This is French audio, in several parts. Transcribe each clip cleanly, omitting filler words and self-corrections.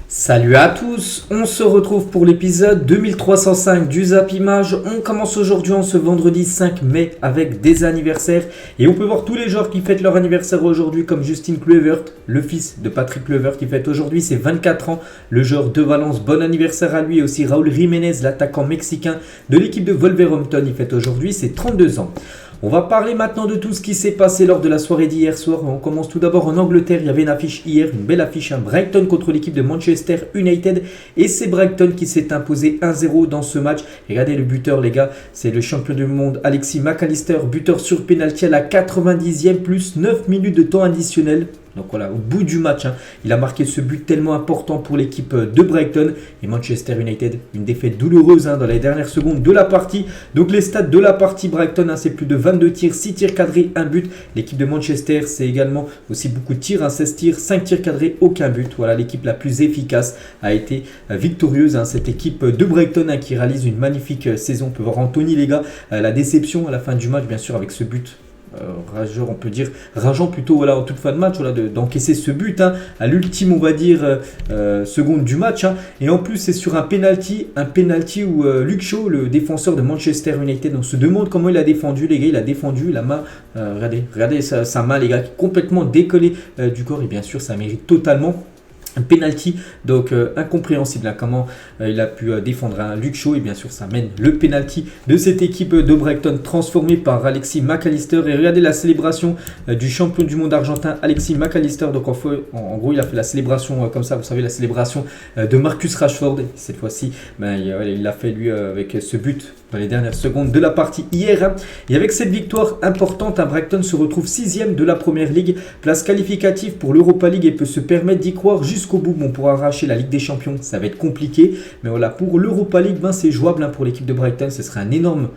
Salut à tous, on se retrouve pour l'épisode 2305 du Zap Image. On commence aujourd'hui en ce vendredi 5 mai avec des anniversaires et on peut voir tous les joueurs qui fêtent leur anniversaire aujourd'hui comme Justin Kluivert, le fils de Patrick Kluivert qui fête aujourd'hui ses 24 ans, le joueur de Valence, bon anniversaire à lui, et aussi Raúl Jiménez, l'attaquant mexicain de l'équipe de Wolverhampton, il fête aujourd'hui ses 32 ans. On va parler maintenant de tout ce qui s'est passé lors de la soirée d'hier soir. On commence tout d'abord en Angleterre. Il y avait une affiche hier, une belle affiche, Brighton contre l'équipe de Manchester United. Et c'est Brighton qui s'est imposé 1-0 dans ce match. Regardez le buteur les gars, c'est le champion du monde Alexis McAllister, buteur sur penalty à la 90e plus 9 minutes de temps additionnel. Donc voilà, au bout du match, il a marqué ce but tellement important pour l'équipe de Brighton. Et Manchester United, une défaite douloureuse dans les dernières secondes de la partie. Donc les stats de la partie Brighton, c'est plus de 22 tirs, 6 tirs cadrés, 1 but. L'équipe de Manchester, c'est également aussi beaucoup de tirs, 16 tirs, 5 tirs cadrés, aucun but. Voilà, l'équipe la plus efficace a été victorieuse. Cette équipe de Brighton qui réalise une magnifique saison. On peut voir Anthony les gars, la déception à la fin du match, bien sûr, avec ce but. Rageur, on peut dire rageant plutôt, voilà, en toute fin de match, voilà, d'encaisser ce but à l'ultime, on va dire, seconde du match, et en plus c'est sur un penalty où Luke Shaw, le défenseur de Manchester United, on se demande comment il a défendu les gars. Il a défendu la main, regardez sa main les gars, complètement décollée du corps, et bien sûr ça mérite totalement un penalty, donc incompréhensible comment il a pu défendre un Luke Shaw, et bien sûr ça mène le penalty de cette équipe de Brighton transformée par Alexis McAllister. Et regardez la célébration du champion du monde argentin Alexis McAllister. Donc en gros il a fait la célébration comme ça, vous savez, la célébration de Marcus Rashford. Cette fois-ci il l'a fait lui avec ce but dans les dernières secondes de la partie hier. Et avec cette victoire importante, Brighton se retrouve 6ème de la Première Ligue, place qualificative pour l'Europa League, et peut se permettre d'y croire jusqu'au bout. Bon, pour arracher la Ligue des Champions, ça va être compliqué, mais voilà, pour l'Europa League, c'est jouable pour l'équipe de Brighton. Ce serait une énorme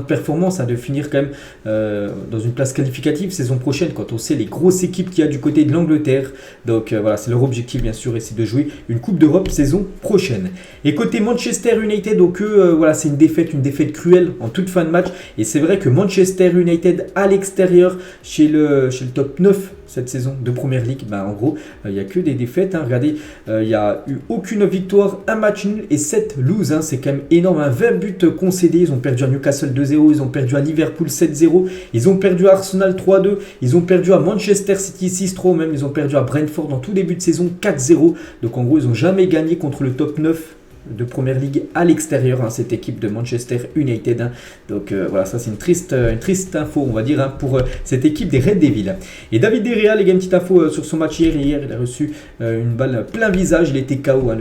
performance de finir quand même dans une place qualificative saison prochaine, quand on sait les grosses équipes qu'il y a du côté de l'Angleterre. Donc voilà, c'est leur objectif bien sûr, et c'est de jouer une Coupe d'Europe saison prochaine. Et côté Manchester United, donc voilà, c'est une défaite cruelle en toute fin de match. Et c'est vrai que Manchester United à l'extérieur, chez le top 9 cette saison de Première Ligue, en gros, il n'y a que des défaites. Regardez, il n'y a eu aucune victoire, un match nul et 7 loses. C'est quand même énorme. 20 buts concédés. Ils ont perdu à Newcastle 2-0. Ils ont perdu à Liverpool 7-0. Ils ont perdu à Arsenal 3-2. Ils ont perdu à Manchester City 6-3. Même, ils ont perdu à Brentford en tout début de saison 4-0. Donc en gros, ils n'ont jamais gagné contre le top 9 de Première Ligue à l'extérieur, cette équipe de Manchester United. Donc voilà, ça c'est une triste info, on va dire, pour cette équipe des Red Devils. Et David De Gea, les gars, une petite info sur son match hier. Il a reçu une balle plein visage. Il était KO,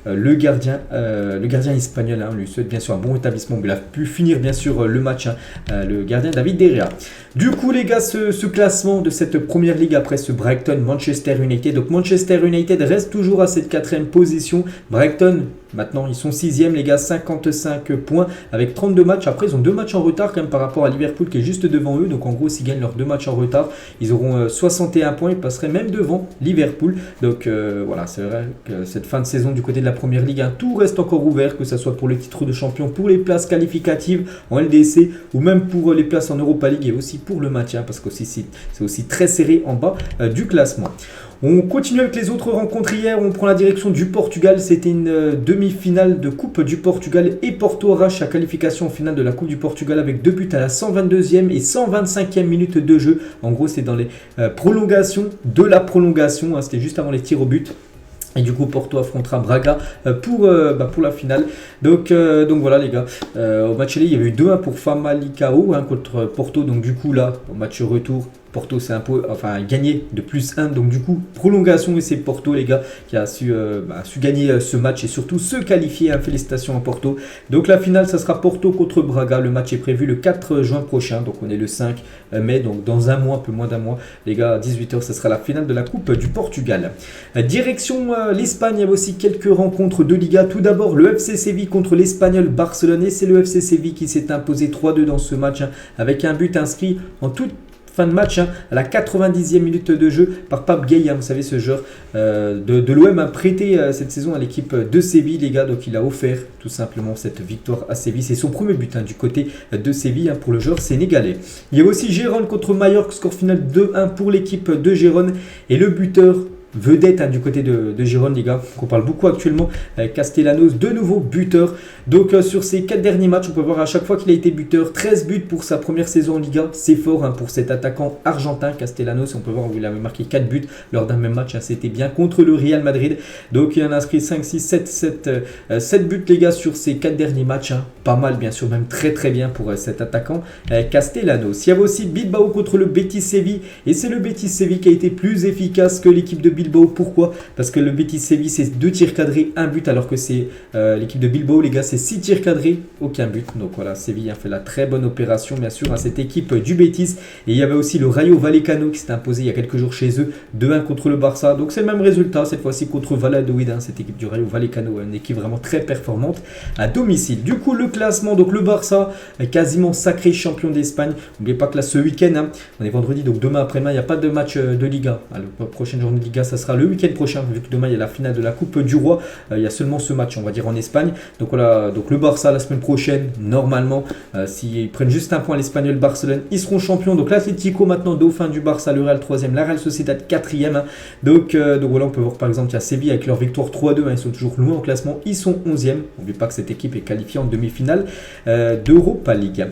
le gardien espagnol. On lui souhaite bien sûr un bon rétablissement. Il a pu finir bien sûr le match, le gardien David De Gea. Du coup les gars, ce classement de cette Première Ligue après ce Brighton Manchester United. Donc Manchester United reste toujours à cette 4ème position. Brighton, maintenant, ils sont 6ème, les gars, 55 points avec 32 matchs. Après, ils ont 2 matchs en retard quand même par rapport à Liverpool qui est juste devant eux. Donc, en gros, s'ils gagnent leurs 2 matchs en retard, ils auront 61 points. Ils passeraient même devant Liverpool. Donc, voilà, c'est vrai que cette fin de saison du côté de la Première Ligue, tout reste encore ouvert, que ce soit pour le titre de champion, pour les places qualificatives en LDC ou même pour les places en Europa League et aussi pour le maintien, parce que c'est aussi très serré en bas du classement. On continue avec les autres rencontres hier. On prend la direction du Portugal. C'était une demi-finale de Coupe du Portugal et Porto arrache sa qualification en finale de la Coupe du Portugal avec 2 buts à la 122e et 125e minute de jeu. En gros, c'est dans les prolongations de la prolongation. C'était juste avant les tirs au but. Et du coup, Porto affrontera Braga pour la finale. Donc voilà les gars. Au match aller, il y avait eu 2-1 pour Famalicão contre Porto. Donc du coup là, au match retour, Porto s'est gagné de +1. Donc du coup, prolongation, et c'est Porto les gars qui a su gagner ce match et surtout se qualifier. Félicitations à Porto. Donc la finale, ça sera Porto contre Braga. Le match est prévu le 4 juin prochain. Donc on est le 5 mai. Donc dans un mois, un peu moins d'un mois. Les gars, à 18h, ça sera la finale de la Coupe du Portugal. Direction l'Espagne, il y a aussi quelques rencontres de Liga. Tout d'abord, le FC Séville contre l'Espagnol Barcelone. Et c'est le FC Séville qui s'est imposé 3-2 dans ce match avec un but inscrit en toute fin de match à la 90e minute de jeu par Pape Gueye, vous savez, ce joueur de l'OM a prêté cette saison à l'équipe de Séville les gars, donc il a offert tout simplement cette victoire à Séville. C'est son premier but du côté de Séville pour le joueur sénégalais. Il y a aussi Gérone contre Mallorca, score final 2-1 pour l'équipe de Gérone, et le buteur vedette du côté de Gérone, les gars, qu'on parle beaucoup actuellement. Castellanos, de nouveau buteur. Donc sur ces 4 derniers matchs, on peut voir à chaque fois qu'il a été buteur, 13 buts pour sa première saison en Liga. C'est fort pour cet attaquant argentin, Castellanos. On peut voir où il avait marqué 4 buts lors d'un même match. C'était bien contre le Real Madrid. Donc il en a inscrit 5, 6, 7 buts, les gars, sur ces 4 derniers matchs. Pas mal, bien sûr, même très très bien pour cet attaquant Castellanos. Il y avait aussi Bilbao contre le Betis Séville. Et c'est le Betis Séville qui a été plus efficace que l'équipe de Bilbao. Pourquoi? Parce que le Betis Séville, c'est 2 tirs cadrés, 1 but, alors que c'est l'équipe de Bilbao, les gars, c'est 6 tirs cadrés, aucun but. Donc voilà, Séville a fait la très bonne opération, bien sûr, à cette équipe du Betis. Et il y avait aussi le Rayo Vallecano qui s'est imposé il y a quelques jours chez eux, 2-1 contre le Barça. Donc c'est le même résultat, cette fois-ci contre Valladolid, cette équipe du Rayo Vallecano, une équipe vraiment très performante à domicile. Du coup, le classement, donc le Barça, quasiment sacré champion d'Espagne. N'oubliez pas que là, ce week-end, on est vendredi, donc demain après-demain, il n'y a pas de match de Liga. La prochaine journée de Liga, ça sera le week-end prochain, vu que demain, il y a la finale de la Coupe du Roi. Il y a seulement ce match, on va dire, en Espagne. Donc voilà, donc le Barça, la semaine prochaine, normalement, s'ils prennent juste un point à l'Espagnol Barcelone, ils seront champions. Donc l'Atlético, maintenant, dauphin du Barça, le Real 3e, la Real Sociedad 4e. Donc voilà, on peut voir par exemple, il y a Séville avec leur victoire 3-2, ils sont toujours loin au classement, ils sont 11e. N'oubliez pas que cette équipe est qualifiée en demi-finale d'Europa League.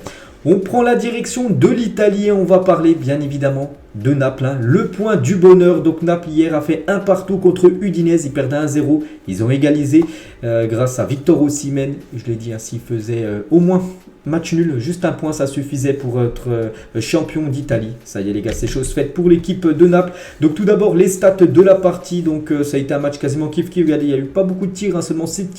On prend la direction de l'Italie et on va parler bien évidemment de Naples. Le point du bonheur. Donc Naples hier a fait un partout contre Udinese. Ils perdaient 1-0. Ils ont égalisé grâce à Victor Osimhen. Je l'ai dit, s'il faisait au moins match nul, juste un point, ça suffisait pour être champion d'Italie. Ça y est les gars, c'est chose faite pour l'équipe de Naples. Donc tout d'abord les stats de la partie. Donc ça a été un match quasiment kiff-kiff. Regardez, il n'y a eu pas beaucoup de tirs, seulement 7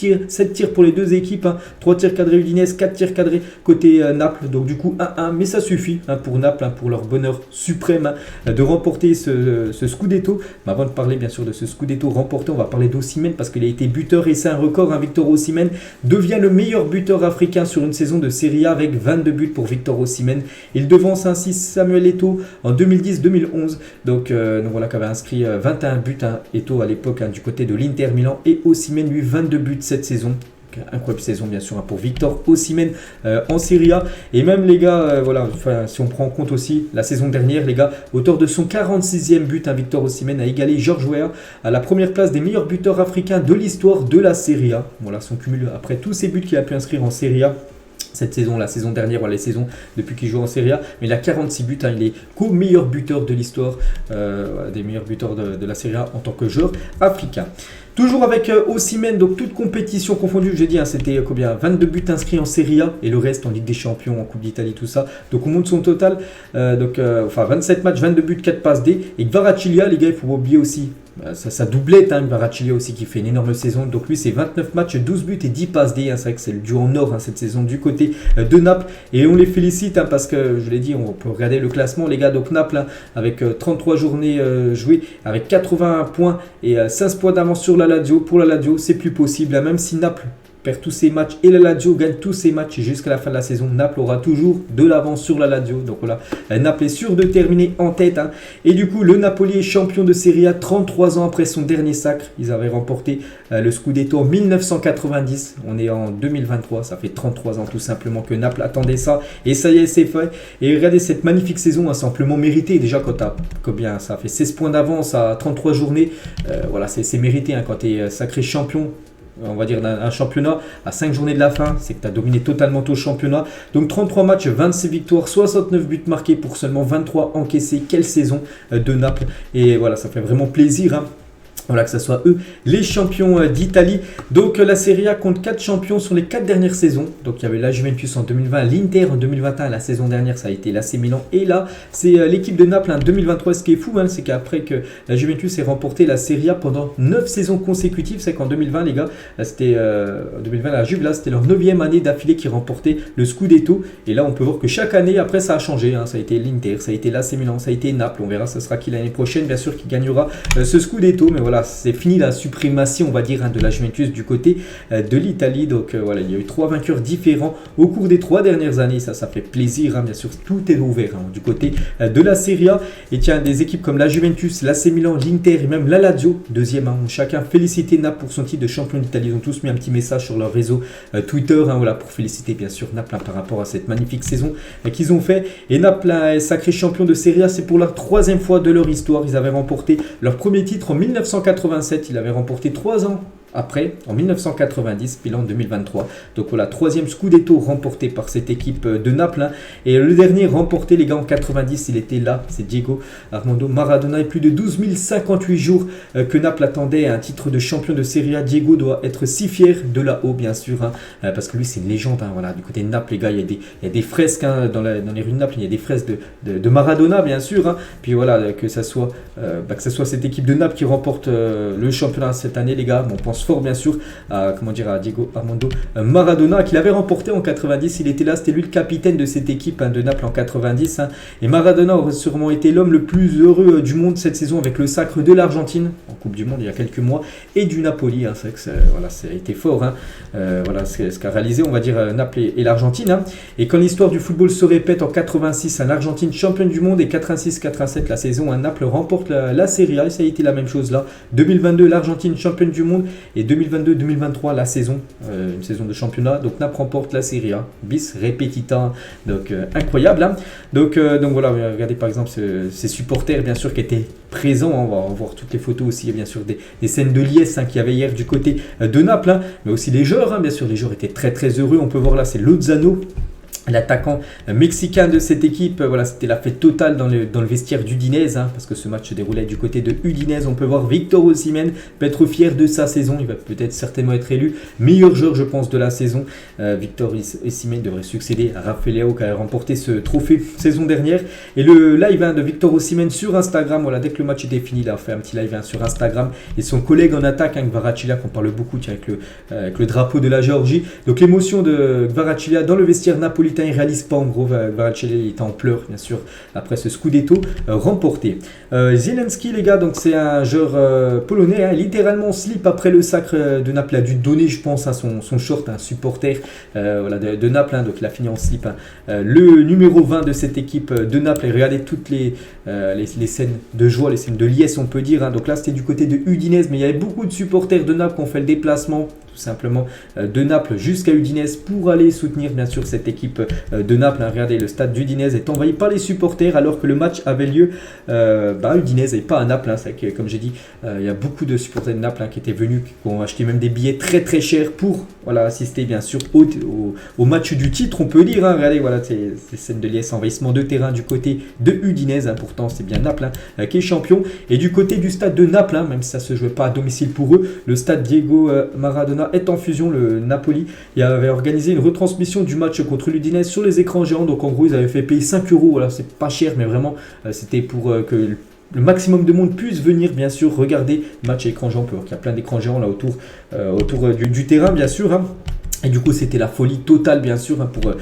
tirs pour les deux équipes. 3 tirs cadrés Udinese, 4 tirs cadrés côté Naples. Donc du coup 1-1, mais ça suffit pour Naples, pour leur bonheur suprême de remporter ce Scudetto. Mais avant de parler bien sûr de ce Scudetto remporté, on va parler d'Osimhen parce qu'il a été buteur et c'est un record. Victor Osimhen devient le meilleur buteur africain sur une saison de Serie A avec 22 buts pour Victor Osimhen. Il devance ainsi Samuel Eto'o en 2010-2011. Donc voilà, qui avait inscrit 21 buts Eto'o à l'époque du côté de l'Inter Milan, et Osimhen lui 22 buts cette saison. Incroyable saison bien sûr pour Victor Osimhen en Serie A. Et même les gars, voilà, si on prend en compte aussi la saison dernière, les gars, auteur de son 46e but, Victor Osimhen a égalé George Weah à la première place des meilleurs buteurs africains de l'histoire de la Serie A. Voilà, son cumul après tous ces buts qu'il a pu inscrire en Serie A cette saison, la saison dernière, les saisons depuis qu'il joue en Serie A, mais il a 46 buts, il est co-meilleur buteur de l'histoire, des meilleurs buteurs de la Serie A en tant que joueur africain. Toujours avec Osimhen, donc toute compétition confondue, j'ai dit, c'était combien, 22 buts inscrits en Serie A et le reste en Ligue des Champions, en Coupe d'Italie, tout ça. Donc on monte son total, 27 matchs, 22 buts, 4 passes D. Et Kvaratskhelia, les gars, il ne faut pas oublier aussi sa doublette, Kvaratskhelia aussi qui fait une énorme saison. Donc lui c'est 29 matchs, 12 buts et 10 passes D. C'est vrai que c'est le duo en or cette saison du côté de Naples. Et on les félicite parce que je l'ai dit, on peut regarder le classement les gars. Donc Naples avec 33 journées jouées, avec 81 points et 16 points d'avance sur la Lazio. Pour la Lazio c'est plus possible, même si Naples perd tous ses matchs et la Lazio gagne tous ses matchs jusqu'à la fin de la saison, Naples aura toujours de l'avance sur la Lazio. Donc voilà, Naples est sûr de terminer en tête. Et du coup, le Napoli est champion de Serie A 33 ans après son dernier sacre. Ils avaient remporté le Scudetto en 1990. On est en 2023, ça fait 33 ans tout simplement que Naples attendait ça. Et ça y est, c'est fait. Et regardez cette magnifique saison, c'est amplement mérité. Déjà, quand tu as combien, ça fait 16 points d'avance à 33 journées. Voilà, c'est mérité quand tu es sacré champion. On va dire un championnat à 5 journées de la fin, c'est que tu as dominé totalement ton championnat. Donc 33 matchs, 26 victoires, 69 buts marqués pour seulement 23 encaissés. Quelle saison de Naples. Et voilà, ça fait vraiment plaisir. Voilà, que ce soit eux les champions d'Italie. Donc la Serie A compte 4 champions sur les 4 dernières saisons. Donc il y avait la Juventus en 2020, l'Inter en 2021, la saison dernière ça a été l'AC Milan. Et là c'est l'équipe de Naples en 2023. Ce qui est fou, c'est qu'après que la Juventus ait remporté la Serie A pendant 9 saisons consécutives, c'est qu'en 2020 les gars, c'était 2020 la Juve, là c'était leur 9e année d'affilée qui remportait le Scudetto. Et là on peut voir que chaque année après ça a changé. Ça a été l'Inter, ça a été l'AC Milan, ça a été Naples. On verra ce sera qui l'année prochaine bien sûr qui gagnera ce Scudetto. Mais voilà, voilà, c'est fini la suprématie, on va dire, de la Juventus du côté de l'Italie. Donc voilà, il y a eu 3 vainqueurs différents au cours des 3 dernières années. Ça fait plaisir, bien sûr, tout est ouvert du côté de la Serie A. Et tiens, des équipes comme la Juventus, l'AC Milan, l'Inter et même la Lazio, deuxième, ont chacun félicité Naples pour son titre de champion d'Italie. Ils ont tous mis un petit message sur leur réseau Twitter, voilà, pour féliciter bien sûr Naples par rapport à cette magnifique saison qu'ils ont fait. Et Naples est sacré champion de Serie A, c'est pour la 3e fois de leur histoire. Ils avaient remporté leur premier titre en 1987, ils l'avaient remporté 3 ans après, en 1990, puis en 2023. Donc voilà, 3e Scudetto remporté par cette équipe de Naples. Et le dernier remporté, les gars, en 90, il était là, c'est Diego Armando Maradona. Et plus de 12 058 jours que Naples attendait un titre de champion de Serie A. Diego doit être si fier de là-haut, bien sûr, parce que lui, c'est une légende. Voilà, du côté de Naples, les gars, il y a des fresques dans les rues de Naples. Il y a des fresques de Maradona, bien sûr. Puis voilà, que ça soit cette équipe de Naples qui remporte le championnat cette année, les gars. Bon, on pense fort bien sûr à Diego Armando Maradona qu'il avait remporté en 90. Il était là, c'était lui le capitaine de cette équipe de Naples en 90. Et Maradona aurait sûrement été l'homme le plus heureux du monde cette saison avec le sacre de l'Argentine en Coupe du Monde il y a quelques mois et du Napoli. C'est vrai que ça a été fort. Voilà ce qu'a réalisé, on va dire, Naples et l'Argentine. Et quand l'histoire du football se répète, en 86, l'Argentine championne du monde et 86-87 la saison, Naples remporte la Serie A et ça a été la même chose là. 2022, l'Argentine championne du monde. Et 2022-2023, la saison, une saison de championnat. Donc Naples remporte la Serie A, bis repetita. Donc incroyable. Donc voilà, regardez par exemple ces supporters, bien sûr, qui étaient présents. On va voir toutes les photos aussi, bien sûr, des scènes de liesse qu'il y avait hier du côté de Naples. Mais aussi les joueurs, bien sûr, les joueurs étaient très très heureux. On peut voir là, c'est Lozano, l'attaquant mexicain de cette équipe. Voilà, c'était la fête totale dans le vestiaire d'Udinese, parce que ce match se déroulait du côté de Udinese. On peut voir Victor Osimhen peut être fier de sa saison. Il va peut-être certainement être élu meilleur joueur, je pense, de la saison. Victor Osimhen devrait succéder à Rafael Leao qui a remporté ce trophée saison dernière. Et le live de Victor Osimhen sur Instagram, voilà, dès que le match était fini, il a fait un petit live sur Instagram. Et son collègue en attaque, Kvaratskhelia, qu'on parle beaucoup, avec le drapeau de la Géorgie. Donc l'émotion de Kvaratskhelia dans le vestiaire napolitain. Il réalise pas, en gros, Kvaratskhelia était en pleurs bien sûr après ce Scudetto remporté. Zielinski, les gars, donc c'est un joueur polonais, littéralement slip après le sacre de Naples. Il a dû donner, je pense, à son short, un supporter voilà, de Naples, donc il a fini en slip. Le numéro 20 de cette équipe de Naples. Et regardez toutes les scènes de joie, les scènes de liesse, on peut dire. Donc là, c'était du côté de Udinese, mais il y avait beaucoup de supporters de Naples qui ont fait le déplacement tout simplement de Naples jusqu'à Udinese pour aller soutenir bien sûr cette équipe de Naples. Regardez, le stade d'Udinese est envahi par les supporters alors que le match avait lieu Udinese et pas à Naples. C'est que, comme j'ai dit, il y a beaucoup de supporters de Naples qui étaient venus, qui ont acheté même des billets très très chers pour assister bien sûr au match du titre, on peut dire. Regardez, voilà, ces scènes de liesse, envahissement de terrain du côté de Udinese. Pourtant c'est bien Naples qui est champion. Et du côté du stade de Naples, même si ça se jouait pas à domicile pour eux, le stade Diego Maradona est en fusion. Le Napoli avait organisé une retransmission du match contre l'Udinese sur les écrans géants. Donc en gros ils avaient fait payer 5 €. Voilà, c'est pas cher, mais vraiment c'était pour que le maximum de monde puisse venir bien sûr regarder le match à écran géant. On peut voir qu'il y a plein d'écrans géants là autour du terrain, bien sûr. Et du coup, c'était la folie totale, bien sûr, pour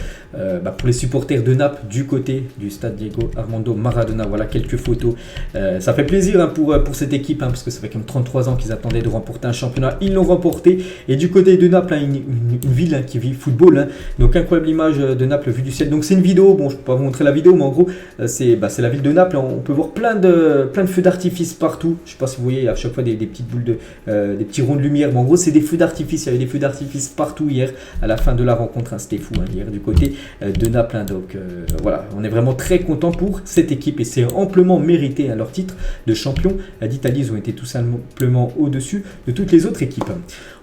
les supporters de Naples du côté du stade Diego Armando Maradona. Voilà quelques photos. Ça fait plaisir pour cette équipe, parce que ça fait comme 33 ans qu'ils attendaient de remporter un championnat. Ils l'ont remporté. Et du côté de Naples, une ville qui vit football. Donc, incroyable image de Naples vue du ciel. Donc, c'est une vidéo. Bon, je ne peux pas vous montrer la vidéo, mais en gros, c'est la ville de Naples. On peut voir plein de feux d'artifice partout. Je ne sais pas si vous voyez à chaque fois des petites boules des petits ronds de lumière. Mais en gros, c'est des feux d'artifice. Il y avait des feux d'artifice partout hier. À la fin de la rencontre, c'était fou hier du côté de Naples. Donc voilà, on est vraiment très content pour cette équipe et c'est amplement mérité leur titre de champion d'Italie. Ils ont été tout simplement au-dessus de toutes les autres équipes.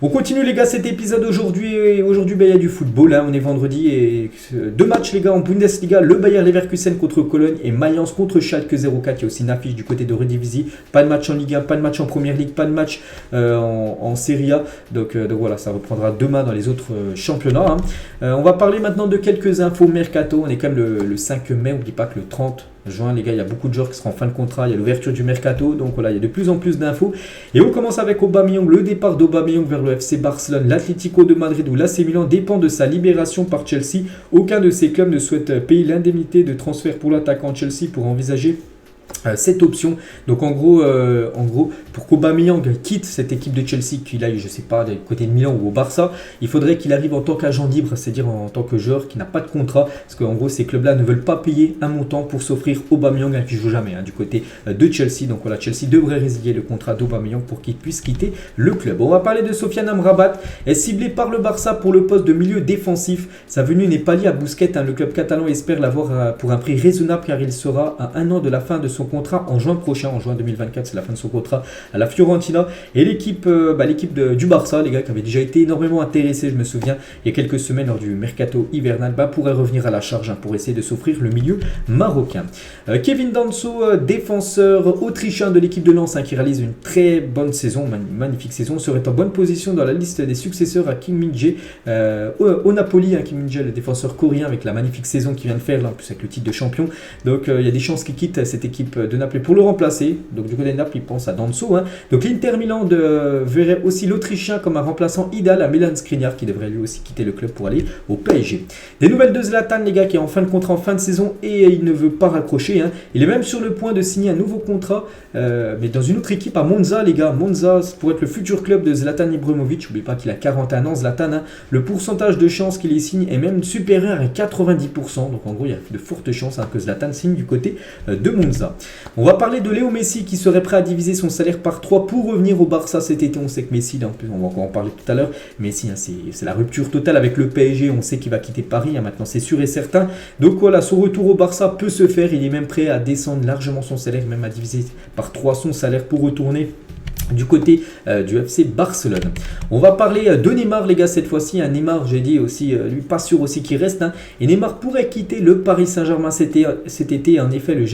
On continue, les gars, cet épisode aujourd'hui. Aujourd'hui, il y a du football. On est vendredi et 2 matchs, les gars, en Bundesliga. Le Bayer Leverkusen contre Cologne et Mayence contre Schalke 04. Il y a aussi une affiche du côté de Eredivisie. Pas de match en Ligue 1, pas de match en Première Ligue, pas de match en Serie A. Donc voilà, ça reprendra demain dans les autres championnat. On va parler maintenant de quelques infos mercato. On est quand même le 5 mai, on ne dit pas que le 30 juin, les gars, il y a beaucoup de joueurs qui seront en fin de contrat, il y a l'ouverture du mercato, donc voilà, il y a de plus en plus d'infos. Et on commence avec Aubameyang. Le départ d'Aubameyang vers le FC Barcelone, l'Atlético de Madrid ou l'AC Milan dépend de sa libération par Chelsea. Aucun de ces clubs ne souhaite payer l'indemnité de transfert pour l'attaquant. Chelsea pour envisager cette option. Donc en gros pour qu'Aubameyang quitte cette équipe de Chelsea, qu'il aille, je sais pas, du côté de Milan ou au Barça, il faudrait qu'il arrive en tant qu'agent libre, c'est-à-dire en tant que joueur qui n'a pas de contrat, parce qu'en gros ces clubs-là ne veulent pas payer un montant pour s'offrir Aubameyang, qui joue jamais du côté de Chelsea. Donc voilà, Chelsea devrait résilier le contrat d'Aubameyang pour qu'il puisse quitter le club. On va parler de Sofiane Amrabat, est ciblé par le Barça pour le poste de milieu défensif. Sa venue n'est pas liée à Busquets, le club catalan espère l'avoir pour un prix raisonnable car il sera à un an de la fin de son contrat en juin prochain, en juin 2024, c'est la fin de son contrat à la Fiorentina. Et l'équipe du Barça, les gars, qui avait déjà été énormément intéressés, je me souviens, il y a quelques semaines lors du mercato hivernal, pourrait revenir à la charge pour essayer de s'offrir le milieu marocain. Kevin Danso, défenseur autrichien de l'équipe de Lens, qui réalise une très bonne saison, magnifique saison, serait en bonne position dans la liste des successeurs à Kim Min-jae au Napoli. Kim Min-jae, le défenseur coréen, avec la magnifique saison qu'il vient de faire, là, en plus avec le titre de champion. Donc il y a des chances qu'il quitte cette équipe de Naples pour le remplacer. Donc du côté de Naples, il pense à Danso. Donc l'Inter Milan verrait aussi l'Autrichien comme un remplaçant idéal à Milan Skriniar, qui devrait lui aussi quitter le club pour aller au PSG. Des nouvelles de Zlatan, les gars, qui est en fin de contrat en fin de saison et il ne veut pas raccrocher. Il est même sur le point de signer un nouveau contrat, mais dans une autre équipe à Monza, les gars. Monza pour être le futur club de Zlatan Ibrahimovic. N'oubliez pas qu'il a 41 ans, Zlatan. Le pourcentage de chance qu'il y signe est même supérieur à 90%. Donc en gros, il y a de fortes chances que Zlatan signe du côté de Monza. On va parler de Léo Messi qui serait prêt à diviser son salaire par 3 pour revenir au Barça cet été. On sait que Messi, là, on va encore en parler tout à l'heure, Messi, c'est la rupture totale avec le PSG. On sait qu'il va quitter Paris, maintenant c'est sûr et certain. Donc voilà, son retour au Barça peut se faire. Il est même prêt à descendre largement son salaire, même à diviser par 3 son salaire pour retourner du côté du FC Barcelone. On va parler de Neymar, les gars, cette fois-ci. Neymar, j'ai dit aussi, lui, pas sûr aussi qu'il reste. Et Neymar pourrait quitter le Paris Saint-Germain cet été. En effet, le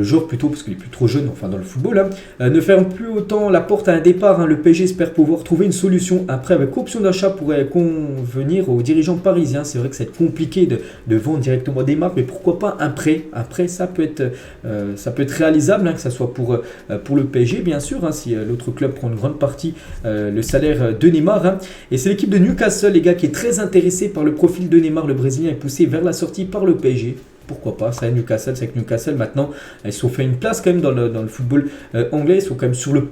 joueur plutôt, parce qu'il est plus trop jeune, dans le football, ne ferme plus autant la porte à un départ. Le PSG espère pouvoir trouver une solution après, avec option d'achat pourrait convenir aux dirigeants parisiens. C'est vrai que c'est compliqué de vendre directement des marques, mais pourquoi pas un prêt. Un prêt, ça peut être réalisable, que ce soit pour le PSG, bien sûr, si l'autre club prend une grande partie le salaire de Neymar. Et c'est l'équipe de Newcastle, les gars, qui est très intéressée par le profil de Neymar. Le Brésilien est poussé vers la sortie par le PSG. Pourquoi pas, ça Newcastle, c'est que Newcastle maintenant, ils se sont fait une place quand même dans le football anglais, ils sont quand même sur le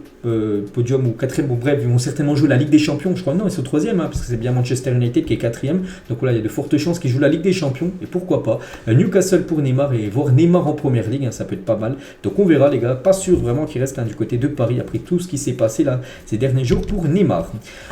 podium ou quatrième, bon bref, ils vont certainement jouer la Ligue des Champions, je crois, non, ils sont troisième, parce que c'est bien Manchester United qui est quatrième, donc voilà, il y a de fortes chances qu'ils jouent la Ligue des Champions, et pourquoi pas, Newcastle pour Neymar, et voir Neymar en première ligue, ça peut être pas mal, donc on verra les gars, pas sûr vraiment qu'il reste du côté de Paris, après tout ce qui s'est passé là ces derniers jours pour Neymar.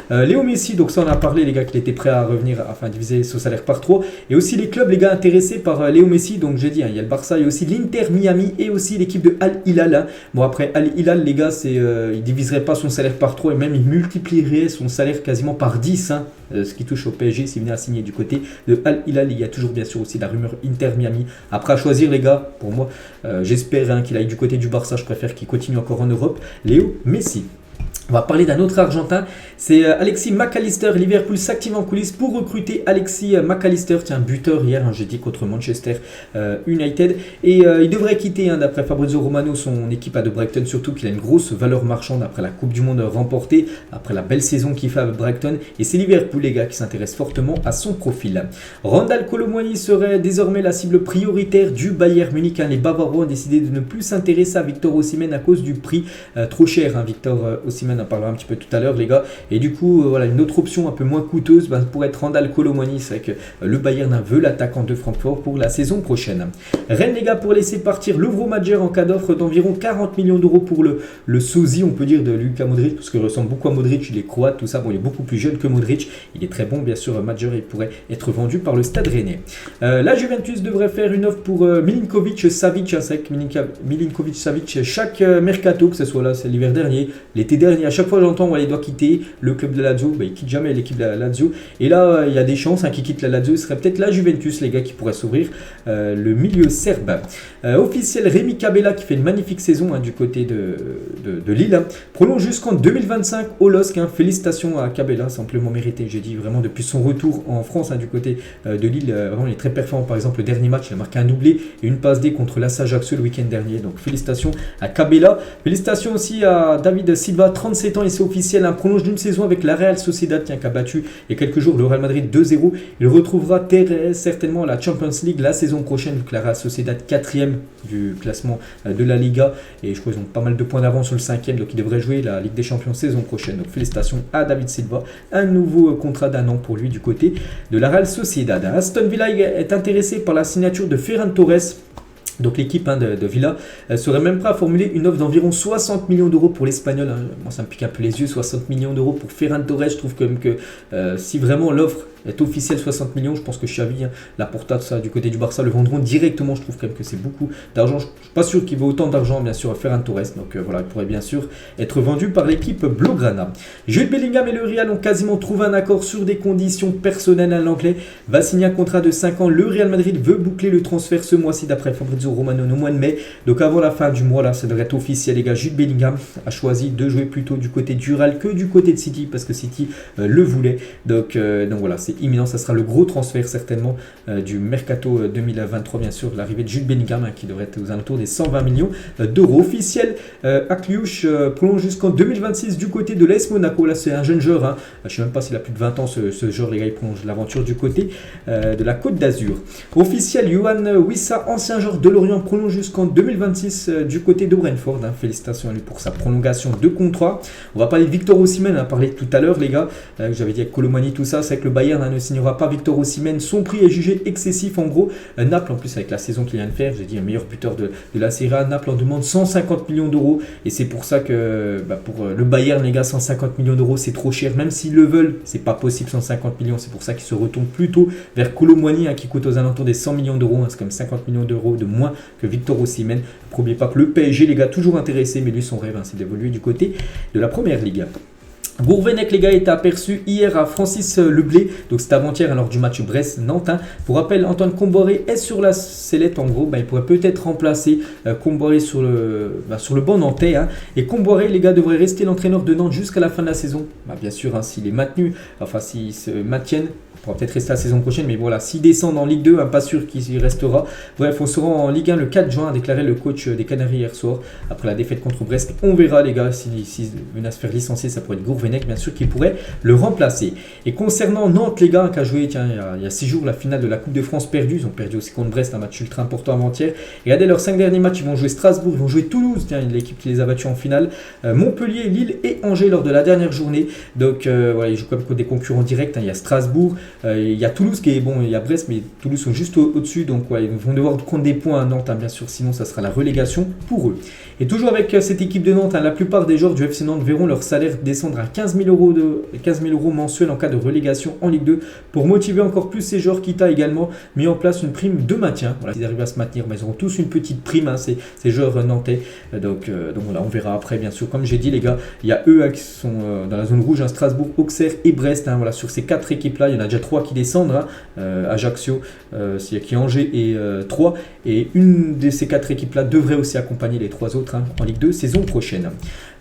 Léo Messi, donc ça on a parlé les gars, qu'il était prêt à revenir, enfin diviser son salaire par 3, et aussi les clubs les gars intéressés par Léo Messi. Donc j'ai dit, il y a le Barça, il y a aussi l'Inter Miami et aussi l'équipe de Al Hilal. Bon après Al Hilal les gars, il diviserait pas son salaire par 3 et même il multiplierait son salaire quasiment par 10. Ce qui touche au PSG s'il venait à signer du côté de Al Hilal. Il y a toujours bien sûr aussi la rumeur Inter Miami. Après à choisir les gars, pour moi j'espère qu'il aille du côté du Barça. Je préfère qu'il continue encore en Europe. Léo Messi. On va parler d'un autre Argentin, c'est Alexis McAllister. Liverpool s'active en coulisses pour recruter Alexis McAllister, buteur hier, jeudi contre Manchester United. Et il devrait quitter, d'après Fabrizio Romano, son équipe à de Brighton, surtout qu'il a une grosse valeur marchande après la Coupe du Monde remportée, après la belle saison qu'il fait avec Brighton. Et c'est Liverpool, les gars, qui s'intéresse fortement à son profil. Randal Kolo Muani serait désormais la cible prioritaire du Bayern Munich. Les Bavarois ont décidé de ne plus s'intéresser à Victor Osimhen à cause du prix trop cher. Victor Osimhen, on en parlera un petit peu tout à l'heure les gars, et du coup voilà, une autre option un peu moins coûteuse pour être Randal Kolo Muani. C'est vrai que le Bayern veut l'attaquant de Francfort pour la saison prochaine. Rennes les gars, pour laisser partir Lovro Majer en cas d'offre d'environ 40 millions d'euros pour le sosie, on peut dire, de Luka Modric, parce qu'il ressemble beaucoup à Modric, il est croate, tout ça. Bon, il est beaucoup plus jeune que Modric, il est très bon bien sûr. Majer, il pourrait être vendu par le Stade Rennais. La Juventus devrait faire une offre pour Milinkovic Savic. C'est vrai que Milinkovic Savic, chaque mercato, que ce soit là, c'est l'hiver dernier, l'été dernier, à chaque fois j'entends il doit quitter le club de la Lazio, il quitte jamais l'équipe de la Lazio, et là il y a des chances qu'il quitte la Lazio. Ce serait peut-être la Juventus les gars qui pourrait s'ouvrir le milieu serbe. Officiel, Rémi Cabella qui fait une magnifique saison du côté de Lille, prolonge jusqu'en 2025 au LOSC. Félicitations à Cabella, c'est amplement mérité, j'ai dit, vraiment depuis son retour en France du côté de Lille, vraiment il est très performant. Par exemple le dernier match il a marqué un doublé et une passe D contre l'Assa Ajaccio le week-end dernier, donc félicitations à Cabella. Félicitations aussi à David Silva, 36 37 ans et c'est officiel, un prolonge d'une saison avec la Real Sociedad qui a battu il y a quelques jours le Real Madrid 2-0. Il retrouvera certainement la Champions League la saison prochaine, vu que la Real Sociedad 4e du classement de la Liga et je crois qu'ils ont pas mal de points d'avance sur le 5e, donc il devrait jouer la Ligue des Champions saison prochaine. Donc félicitations à David Silva, un nouveau contrat d'1 an pour lui du côté de la Real Sociedad. Aston Villa est intéressé par la signature de Ferran Torres. Donc l'équipe de Villa serait même prêt à formuler une offre d'environ 60 millions d'euros pour l'Espagnol. Moi ça me pique un peu les yeux, 60 millions d'euros pour Ferran Torres. Je trouve quand même que si vraiment l'offre est officielle 60 millions, je pense que Xavi, Laporta, tout ça, du côté du Barça, le vendront directement. Je trouve quand même que c'est beaucoup d'argent. Je ne suis pas sûr qu'il vaut autant d'argent, bien sûr, Ferran Torres. Donc voilà, il pourrait bien sûr être vendu par l'équipe Blaugrana. Jude Bellingham et le Real ont quasiment trouvé un accord sur des conditions personnelles à l'anglais. Va signer un contrat de 5 ans. Le Real Madrid veut boucler le transfert ce mois-ci d'après Fabrizio Romano au mois de mai. Donc avant la fin du mois, là, ça devrait être officiel, les gars. Jude Bellingham a choisi de jouer plutôt du côté du Real que du côté de City parce que City le voulait. Donc voilà, c'est imminent, ça sera le gros transfert certainement du mercato 2023 bien sûr, de l'arrivée de Jude Bellingham qui devrait être aux alentours des 120 millions d'euros. Officiel, Akliouche prolonge jusqu'en 2026 du côté de l'AS Monaco. Là c'est un jeune joueur, je ne sais même pas s'il a plus de 20 ans ce joueur, les gars, il prolonge l'aventure du côté de la Côte d'Azur. Officiel, Yohan Wissa, ancien joueur de Lorient, prolonge jusqu'en 2026 du côté de Brentford. Félicitations à lui pour sa prolongation de contrat. On va parler de Victor Osimhen, on a parlé tout à l'heure les gars, j'avais dit avec Colomani tout ça, c'est que le Bayern ne signera pas Victor Osimhen. Son prix est jugé excessif en gros. Naples en plus avec la saison qu'il vient de faire, j'ai dit un meilleur buteur de la Serie A, Naples en demande 150 millions d'euros et c'est pour ça que pour le Bayern les gars, 150 millions d'euros c'est trop cher, même s'ils le veulent c'est pas possible 150 millions, c'est pour ça qu'ils se retournent plutôt vers Colomani qui coûte aux alentours des 100 millions d'euros, c'est comme 50 millions d'euros de moins que Victor Osimhen. N'oubliez pas que le PSG les gars toujours intéressé, mais lui son rêve c'est d'évoluer du côté de la première ligue. Gourvenec les gars est aperçu hier à Francis Leblé, donc c'était avant-hier lors du match Brest-Nantes. Pour rappel, Antoine Comboiré est sur la sellette en gros, il pourrait peut-être remplacer Comboiré sur le banc nantais. Et Comboiré les gars devrait rester l'entraîneur de Nantes jusqu'à la fin de la saison. Bien sûr s'il est maintenu, enfin s'il se maintiennent. Il pourra peut-être rester la saison prochaine, mais voilà, s'il descend en Ligue 2, pas sûr qu'il y restera. Bref, on sera en Ligue 1 le 4 juin, a déclaré le coach des Canaries hier soir, après la défaite contre Brest. On verra les gars, s'il venait à se faire licencier, ça pourrait être Gourvenec, bien sûr, qui pourrait le remplacer. Et concernant Nantes les gars, qui a joué il y a 6 jours la finale de la Coupe de France perdue, ils ont perdu aussi contre Brest, un match ultra important avant-hier. Regardez leurs 5 derniers matchs, ils vont jouer Strasbourg, ils vont jouer Toulouse, l'équipe qui les a battus en finale, Montpellier, Lille et Angers lors de la dernière journée. Donc voilà, ils jouent comme des concurrents directs, il y a Strasbourg, il y a Toulouse qui est bon, il y a Brest, mais Toulouse sont juste au-dessus, donc ils vont devoir prendre des points à Nantes, bien sûr, sinon ça sera la relégation pour eux. Et toujours avec cette équipe de Nantes, la plupart des joueurs du FC Nantes verront leur salaire descendre à 15 000 euros mensuels en cas de relégation en Ligue 2 pour motiver encore plus ces joueurs. Kita a également mis en place une prime de maintien. Voilà, s'ils arrivent à se maintenir, ils auront tous une petite prime, ces joueurs nantais. Donc voilà, on verra après, bien sûr. Comme j'ai dit, les gars, il y a eux qui sont dans la zone rouge, Strasbourg, Auxerre et Brest. Voilà, sur ces 4 équipes-là, il y en a déjà 3 qui descendent. Ajaccio, qui est Angers et 3. Et une de ces 4 équipes-là devrait aussi accompagner les 3 autres en Ligue 2 saison prochaine.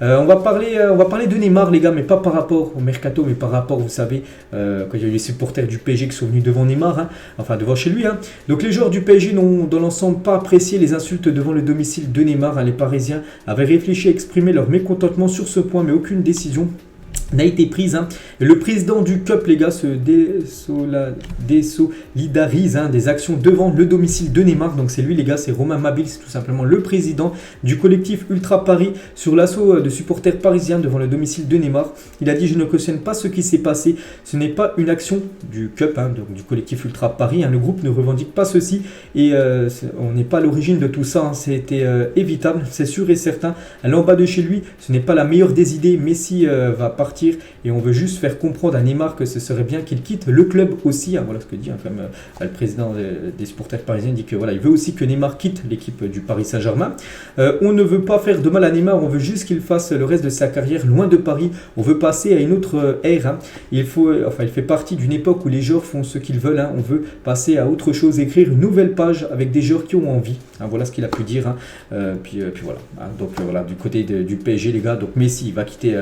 On va parler de Neymar les gars, mais pas par rapport au mercato, mais par rapport, vous savez, quand il y a eu les supporters du PSG qui sont venus devant Neymar, enfin devant chez lui. Donc les joueurs du PSG n'ont dans l'ensemble pas apprécié les insultes devant le domicile de Neymar. Les Parisiens avaient réfléchi à exprimer leur mécontentement sur ce point, mais aucune décision n'a été prise. Le président du CUP, les gars, se désolidarise des actions devant le domicile de Neymar. Donc c'est lui, les gars, c'est Romain Mabille, c'est tout simplement le président du collectif Ultra Paris sur l'assaut de supporters parisiens devant le domicile de Neymar. Il a dit: je ne cautionne pas ce qui s'est passé. Ce n'est pas une action du CUP, donc du collectif Ultra Paris. Le groupe ne revendique pas ceci et on n'est pas à l'origine de tout ça. C'était évitable, c'est sûr et certain. En bas de chez lui, ce n'est pas la meilleure des idées. Messi va partir et on veut juste faire comprendre à Neymar que ce serait bien qu'il quitte le club aussi. Voilà ce que dit le président des supporters parisiens, dit que voilà, il veut aussi que Neymar quitte l'équipe du Paris Saint-Germain. On ne veut pas faire de mal à Neymar, on veut juste qu'il fasse le reste de sa carrière loin de Paris. On veut passer à une autre ère. Il fait partie d'une époque où les joueurs font ce qu'ils veulent. On veut passer à autre chose, écrire une nouvelle page avec des joueurs qui ont envie. Voilà ce qu'il a pu dire. Puis voilà. Donc voilà, du côté du PSG les gars, donc Messi va quitter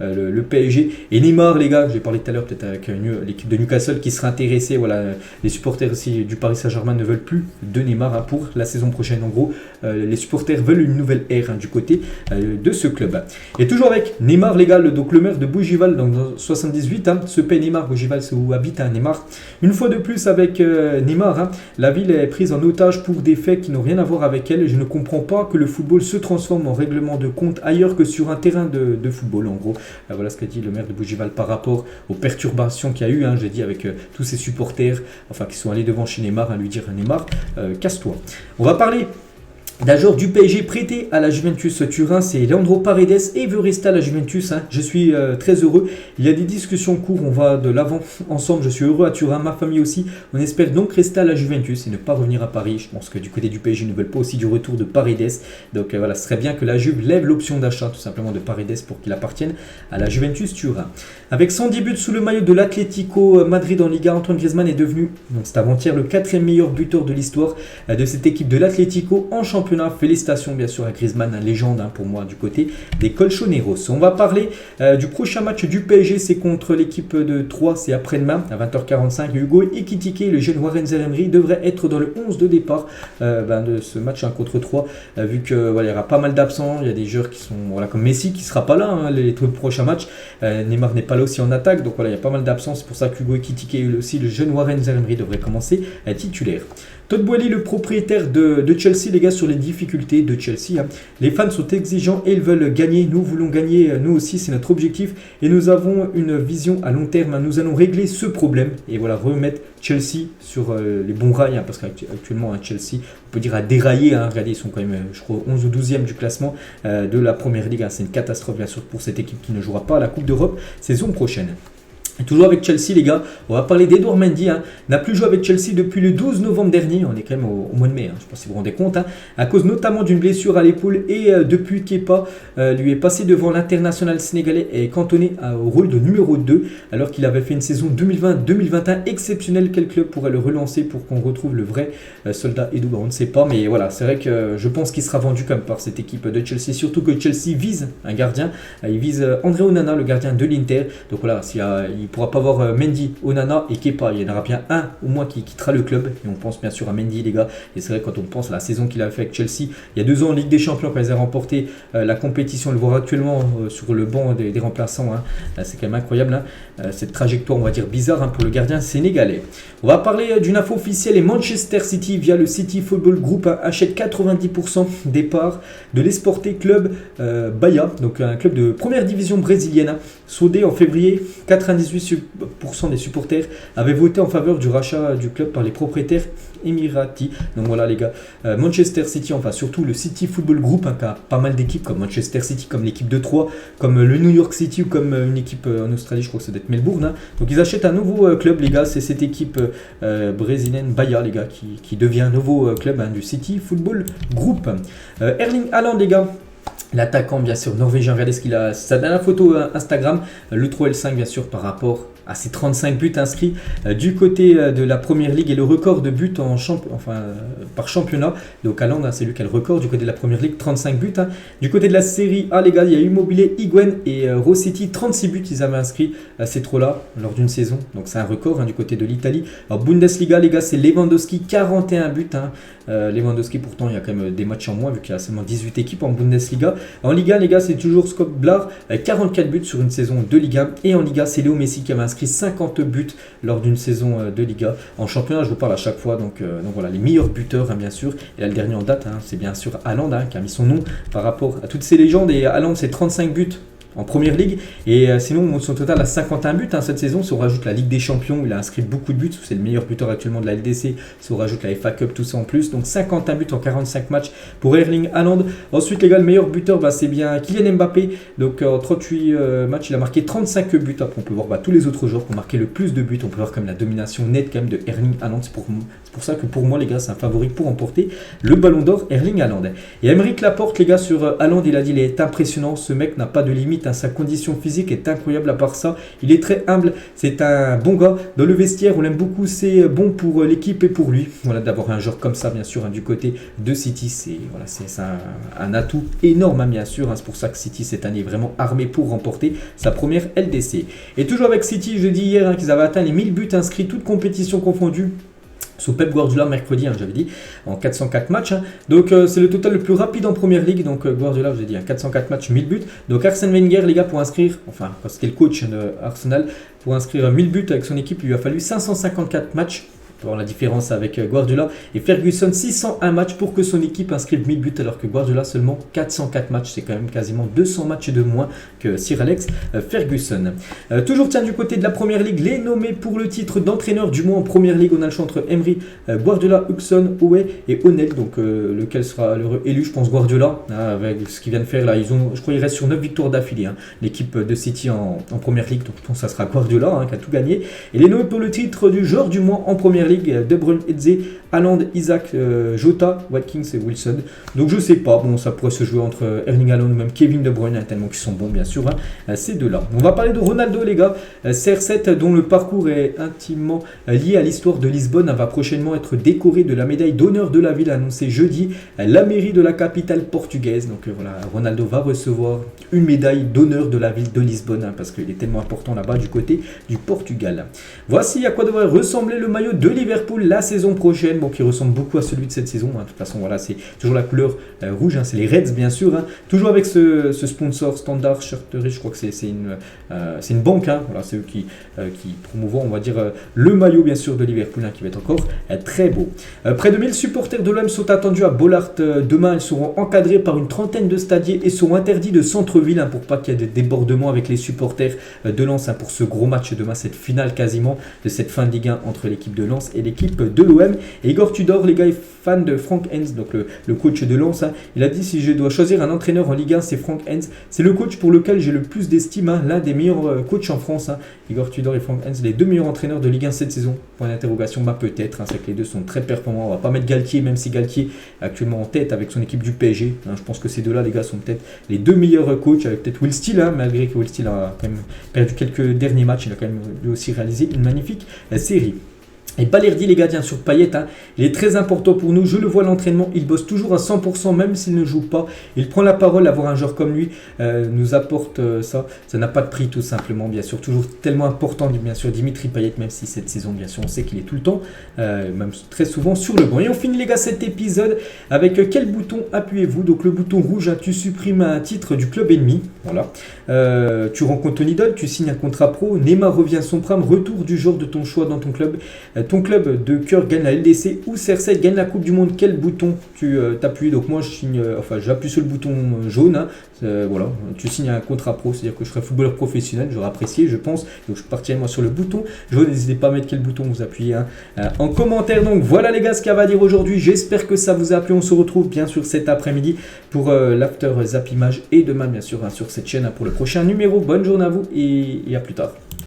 le le PSG et Neymar, les gars. J'ai parlé tout à l'heure peut-être avec l'équipe de Newcastle qui sera intéressée. Voilà, les supporters aussi du Paris Saint-Germain ne veulent plus de Neymar pour la saison prochaine. En gros, les supporters veulent une nouvelle ère du côté de ce club. Et toujours avec Neymar, les gars, donc le maire de Bougival dans 78, se paie Neymar. Bougival, c'est où habite Neymar. Une fois de plus avec Neymar, la ville est prise en otage pour des faits qui n'ont rien à voir avec elle. Je ne comprends pas que le football se transforme en règlement de compte ailleurs que sur un terrain de football. En gros, voilà ce qu'a dit le maire de Bougival par rapport aux perturbations qu'il y a eu, j'ai dit, avec tous ces supporters qui sont allés devant chez Neymar, lui dire Neymar, casse-toi. On va parler d'un joueur du PSG prêté à la Juventus Turin, c'est Leandro Paredes et veut rester à la Juventus. Je suis très heureux. Il y a des discussions en cours, on va de l'avant ensemble. Je suis heureux à Turin, ma famille aussi. On espère donc rester à la Juventus et ne pas revenir à Paris. Je pense que du côté du PSG, ils ne veulent pas aussi du retour de Paredes. Donc voilà, ce serait bien que la Juve lève l'option d'achat tout simplement de Paredes pour qu'il appartienne à la Juventus Turin. Avec 110 buts sous le maillot de l'Atlético Madrid en Liga, Antoine Griezmann est devenu, donc c'est avant-hier, le 4e meilleur buteur de l'histoire de cette équipe de l'Atlético en championnat. Félicitations bien sûr à Griezmann, légende pour moi du côté des Colchoneros. On va parler du prochain match du PSG, c'est contre l'équipe de Troyes, c'est après-demain à 20h45. Hugo Ekitike, le jeune Warren Zaïre-Emery, devrait être dans le 11 de départ de ce match contre Troyes, vu qu'il y aura pas mal d'absents. Il y a des joueurs qui sont comme Messi qui ne sera pas là les prochains matchs. Neymar n'est pas là aussi en attaque, donc voilà, il y a pas mal d'absents. C'est pour ça qu'Hugo Ekitike et aussi le jeune Warren Zaïre-Emery devrait commencer à titulaire. Todd Boehly, le propriétaire de Chelsea, les gars, sur les difficultés de Chelsea. Les fans sont exigeants et ils veulent gagner. Nous voulons gagner, nous aussi, c'est notre objectif. Et nous avons une vision à long terme. Nous allons régler ce problème et voilà, remettre Chelsea sur les bons rails. Parce qu'actuellement, Chelsea, on peut dire, a déraillé. Regardez, ils sont quand même, je crois, 11 ou 12e du classement de la Première Ligue. C'est une catastrophe, bien sûr, pour cette équipe qui ne jouera pas à la Coupe d'Europe saison prochaine. Et toujours avec Chelsea, les gars, on va parler d'Edouard Mendy. N'a plus joué avec Chelsea depuis le 12 novembre dernier. On est quand même au mois de mai, je ne sais pas si vous vous rendez compte. À cause notamment d'une blessure à l'épaule. Et depuis Kepa lui est passé devant l'international sénégalais et cantonné au rôle de numéro 2. Alors qu'il avait fait une saison 2020-2021 exceptionnelle. Quel club pourrait le relancer pour qu'on retrouve le vrai soldat Edouard? On ne sait pas. Mais voilà, c'est vrai que je pense qu'il sera vendu comme par cette équipe de Chelsea. Surtout que Chelsea vise un gardien. Il vise André Onana, le gardien de l'Inter. Donc voilà, il ne pourra pas avoir Mendy, Onana et Kepa. Il y en aura bien un au moins qui quittera le club. Et on pense bien sûr à Mendy, les gars. Et c'est vrai, quand on pense à la saison qu'il a fait avec Chelsea, il y a 2 ans en Ligue des Champions, quand ils ont remporté la compétition, on le voit actuellement sur le banc des remplaçants. C'est quand même incroyable. Cette trajectoire, on va dire, bizarre pour le gardien sénégalais. On va parler d'une info officielle. Et Manchester City, via le City Football Group, achète 90% des parts de l'Esporte Club Bahia, donc un club de première division brésilienne. Soudé en février, 98% des supporters avaient voté en faveur du rachat du club par les propriétaires émiratis. Donc voilà, les gars, Manchester City, surtout le City Football Group, qui a pas mal d'équipes comme Manchester City, comme l'équipe de Troyes, comme le New York City ou comme une équipe en Australie, je crois que c'est d'être Melbourne. Donc ils achètent un nouveau club, les gars. C'est cette équipe brésilienne Bahia, les gars, qui devient un nouveau club du City Football Group. Erling Haaland, les gars. L'attaquant, bien sûr, norvégien, regardez ce qu'il a, sa dernière photo Instagram, le 3L5, bien sûr, par rapport à ses 35 buts inscrits du côté de la Première Ligue et le record de buts par championnat. Donc Haaland, c'est lui qui a le record du côté de la Première Ligue, 35 buts. Du côté de la Série A, les gars, il y a Immobilier, Higuaín et Rossetti, 36 buts ils avaient inscrits ces trois-là lors d'une saison. Donc c'est un record du côté de l'Italie. Alors Bundesliga, les gars, c'est Lewandowski, 41 buts. Lewandowski, pourtant, il y a quand même des matchs en moins vu qu'il y a seulement 18 équipes en Bundesliga. En Liga, les gars, c'est toujours Scott Blar, 44 buts sur une saison de Liga. Et en Liga, c'est Léo Messi qui avait inscrit 50 buts lors d'une saison de Liga. En championnat, je vous parle à chaque fois. Donc voilà, les meilleurs buteurs, bien sûr. Et là, le dernier en date, c'est bien sûr Haaland qui a mis son nom par rapport à toutes ces légendes. Et Haaland, c'est 35 buts en Première Ligue, et sinon son total à 51 buts cette saison. Si on rajoute la Ligue des Champions, il a inscrit beaucoup de buts, c'est le meilleur buteur actuellement de la LDC. Si on rajoute la FA Cup, tout ça en plus, donc 51 buts en 45 matchs pour Erling Haaland. Ensuite, les gars, le meilleur buteur, c'est bien Kylian Mbappé. Donc en 38 matchs, il a marqué 35 buts. Après, on peut voir tous les autres joueurs qui ont marqué le plus de buts. On peut voir comme la domination nette quand même de Erling Haaland. C'est pour ça que pour moi, les gars, c'est un favori pour remporter le Ballon d'Or, Erling Haaland. Et Aymeric Laporte, les gars, sur Haaland, il a dit, il est impressionnant, ce mec n'a pas de limite. limite, hein. Sa condition physique est incroyable. À part ça, il est très humble. C'est un bon gars. Dans le vestiaire, on l'aime beaucoup. C'est bon pour l'équipe et pour lui. Voilà, d'avoir un joueur comme ça, bien sûr, hein, du côté de City. C'est voilà, un atout énorme, hein, bien sûr. Hein. C'est pour ça que City, cette année, est vraiment armé pour remporter sa première LDC. Et toujours avec City, je dis hier, hein, qu'ils avaient atteint les 1000 buts inscrits, toutes compétitions confondues. Sous Pep Guardiola mercredi, hein, j'avais dit, en 404 matchs. Hein. Donc c'est le total le plus rapide en première ligue. Donc Guardiola, je vous ai dit, hein, 404 matchs, 1000 buts. Donc Arsène Wenger, les gars, pour inscrire, enfin, c'était le coach de Arsenal, pour inscrire 1000 buts avec son équipe, il lui a fallu 554 matchs. Voir la différence avec Guardiola et Ferguson, 601 matchs pour que son équipe inscrive 1000 buts, alors que Guardiola seulement 404 matchs. C'est quand même quasiment 200 matchs de moins que Sir Alex Ferguson. Toujours tiens du côté de la première ligue, les nommés pour le titre d'entraîneur du mois en première ligue. On a le choix entre Emery, Guardiola, Hudson, Howe et O'Neill. Donc lequel sera élu? Je pense Guardiola, hein, avec ce qu'il vient de faire là. Je crois qu'il reste sur 9 victoires d'affilée, hein, l'équipe de City en première ligue. Donc je pense que ça sera Guardiola, hein, qui a tout gagné. Et les nommés pour le titre du joueur du mois en première ligue, De Bruyne, Eze, Haaland, Isaac, Jota, Watkins et Wilson. Donc je sais pas, bon, ça pourrait se jouer entre Erling Haaland ou même Kevin De Bruyne, hein, tellement qu'ils sont bons, bien sûr, hein, ces deux-là. On va parler de Ronaldo, les gars. CR7, dont le parcours est intimement lié à l'histoire de Lisbonne, va prochainement être décoré de la médaille d'honneur de la ville, annoncée jeudi la mairie de la capitale portugaise. Donc voilà, Ronaldo va recevoir une médaille d'honneur de la ville de Lisbonne, hein, parce qu'il est tellement important là-bas du côté du Portugal. Voici à quoi devrait ressembler le maillot de Liverpool la saison prochaine, bon, qui ressemble beaucoup à celui de cette saison, hein. De toute façon, voilà, c'est toujours la couleur rouge, hein, c'est les Reds, bien sûr, hein. Toujours avec ce sponsor Standard Charteris, je crois que c'est une banque, hein. Voilà, c'est eux qui promouvront, on va dire, le maillot, bien sûr, de Liverpool, hein, qui va être encore très beau. Près de 1000 supporters de l'OM sont attendus à Bollaert demain. Ils seront encadrés par une trentaine de stadiers et seront interdits de centre-ville, hein, pour pas qu'il y ait des débordements avec les supporters de Lens, hein, pour ce gros match demain, cette finale quasiment de cette fin de Ligue 1 entre l'équipe de Lens et l'équipe de l'OM. Et Igor Tudor, les gars, est fan de Frank Hens, donc le coach de Lens, hein. Il a dit: si je dois choisir un entraîneur en Ligue 1, c'est Frank Hens. C'est le coach pour lequel j'ai le plus d'estime, hein, l'un des meilleurs coachs en France, hein. Igor Tudor et Frank Hens, les deux meilleurs entraîneurs de Ligue 1 cette saison. Point d'interrogation, bah peut-être, hein, c'est que les deux sont très performants. On va pas mettre Galtier, même si Galtier est actuellement en tête avec son équipe du PSG, hein. Je pense que ces deux-là, les gars, sont peut-être les deux meilleurs coachs, avec peut-être Will Steele, hein, malgré que Will Steele a quand même perdu quelques derniers matchs. Il a quand même lui aussi réalisé une magnifique série. Et Balerdi, les gars, bien sûr, Payet, hein, il est très important pour nous. Je le vois à l'entraînement, il bosse toujours à 100%, même s'il ne joue pas. Il prend la parole. Avoir un joueur comme lui nous apporte ça. Ça n'a pas de prix, tout simplement. Bien sûr, toujours tellement important, bien sûr, Dimitri Payet, même si cette saison, bien sûr, on sait qu'il est tout le temps, même très souvent sur le banc. Et on finit, les gars, cet épisode avec quel bouton appuyez-vous? Donc le bouton rouge, hein, tu supprimes un titre du club ennemi. Voilà. Tu rencontres ton idole, tu signes un contrat pro. Neymar revient à son prime, retour du joueur de ton choix dans ton club. Ton club de cœur gagne la LDC ou CR7 gagne la Coupe du Monde. Quel bouton tu t'appuies? Donc moi j'appuie sur le bouton jaune, hein. Voilà, tu signes un contrat pro, c'est-à-dire que je serai footballeur professionnel, j'aurais apprécié, je pense. Donc je partirai moi sur le bouton jaune. N'hésitez pas à mettre quel bouton vous appuyez, hein, en commentaire. Donc voilà, les gars, ce qu'il y a à dire aujourd'hui. J'espère que ça vous a plu. On se retrouve bien sûr cet après-midi pour l'after Zap Image et demain bien sûr, hein, sur cette chaîne, hein, pour le prochain numéro. Bonne journée à vous et à plus tard.